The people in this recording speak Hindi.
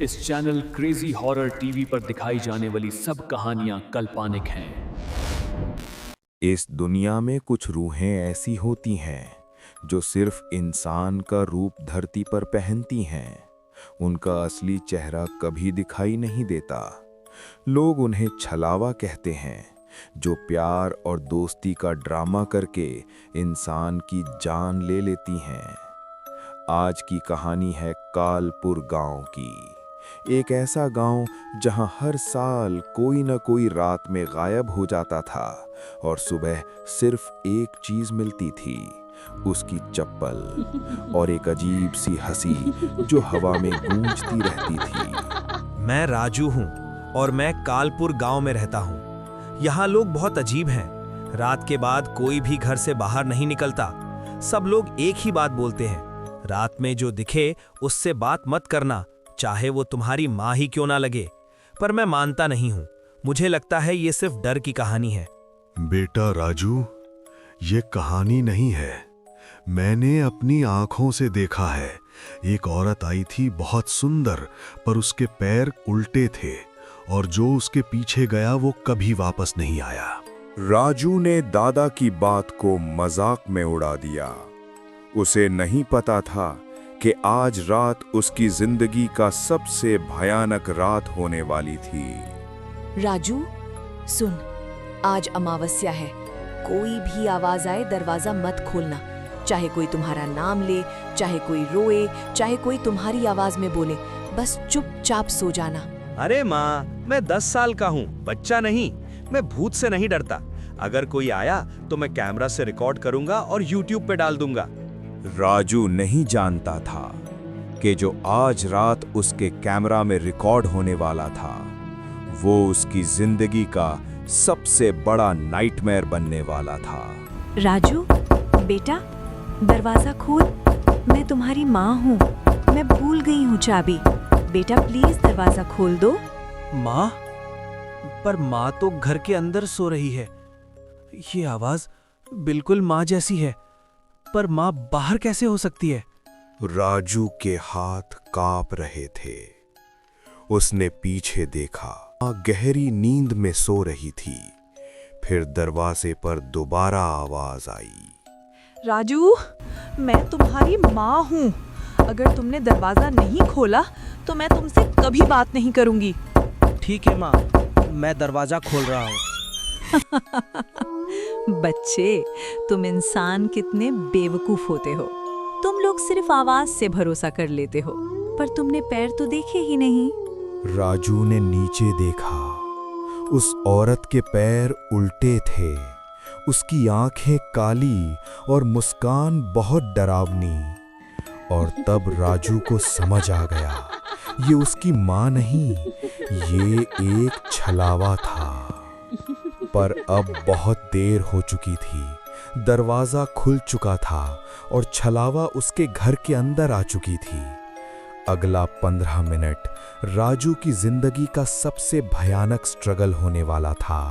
इस चैनल क्रेजी हॉरर टीवी पर दिखाई जाने वाली सब कहानियां काल्पनिक हैं। इस दुनिया में कुछ रूहें ऐसी होती हैं जो सिर्फ इंसान का रूप धरती पर पहनती हैं। उनका असली चेहरा कभी दिखाई नहीं देता। लोग उन्हें छलावा कहते हैं, जो प्यार और दोस्ती का ड्रामा करके इंसान की जान ले लेती हैं। आज की कहानी है कालपुर गांव की। एक ऐसा गांव जहां हर साल कोई न कोई रात में गायब हो जाता था और सुबह सिर्फ एक चीज मिलती थी, उसकी चप्पल और एक अजीब सी हंसी जो हवा में गूंजती रहती थी। मैं राजू हूँ और मैं कालपुर गांव में रहता हूँ। यहाँ लोग बहुत अजीब हैं। रात के बाद कोई भी घर से बाहर नहीं निकलता। सब लोग एक ही बात बोलते हैं, रात में जो दिखे उससे बात मत करना, चाहे वो तुम्हारी माँ ही क्यों ना लगे। पर मैं मानता नहीं हूँ। मुझे लगता है ये सिर्फ डर की कहानी है। बेटा राजू, ये कहानी नहीं है। मैंने अपनी आंखों से देखा है। एक औरत आई थी, बहुत सुंदर, पर उसके पैर उल्टे थे और जो उसके पीछे गया वो कभी वापस नहीं आया। राजू ने दादा की बात को मजाक में उड़ा दिया। उसे नहीं पता था कि आज रात उसकी जिंदगी का सबसे भयानक रात होने वाली थी। राजू, सुन, आज अमावस्या है। कोई भी आवाज आए दरवाजा मत खोलना। चाहे कोई तुम्हारा नाम ले, चाहे कोई रोए, चाहे कोई तुम्हारी आवाज में बोले, बस चुपचाप सो जाना। अरे माँ, मैं 10 साल का हूँ, बच्चा नहीं। मैं भूत से नहीं डरता। अगर कोई आया तो मैं कैमरा से रिकॉर्ड करूंगा और YouTube पे डाल दूंगा। राजू नहीं जानता था कि जो आज रात उसके कैमरा में रिकॉर्ड होने वाला था, वो उसकी जिंदगी का सबसे बड़ा नाइटमेयर बनने वाला था। राजू बेटा, दरवाजा खोल। मैं तुम्हारी माँ हूँ। मैं भूल गई हूँ चाबी। बेटा प्लीज दरवाजा खोल दो। माँ? पर माँ तो घर के अंदर सो रही है। ये आवाज बिल्कुल माँ जैसी है, पर माँ बाहर कैसे हो सकती है? राजू के हाथ कांप रहे थे। उसने पीछे देखा, माँ गहरी नींद में सो रही थी। फिर दरवाजे पर दोबारा आवाज आई। राजू, मैं तुम्हारी माँ हूँ। अगर तुमने दरवाजा नहीं खोला तो मैं तुमसे कभी बात नहीं करूंगी। ठीक है माँ, मैं दरवाजा खोल रहा हूँ। बच्चे, तुम इंसान कितने बेवकूफ होते हो। तुम लोग सिर्फ आवाज से भरोसा कर लेते हो, पर तुमने पैर तो देखे ही नहीं। राजू ने नीचे देखा। उस औरत के पैर उल्टे थे, उसकी आंखें काली और मुस्कान बहुत डरावनी। और तब राजू को समझ आ गया, ये उसकी माँ नहीं, ये एक छलावा था। पर अब बहुत देर हो चुकी थी। दरवाजा खुल चुका था और छलावा उसके घर के अंदर आ चुकी थी। अगला 15 मिनट राजू की जिंदगी का सबसे भयानक स्ट्रगल होने वाला था।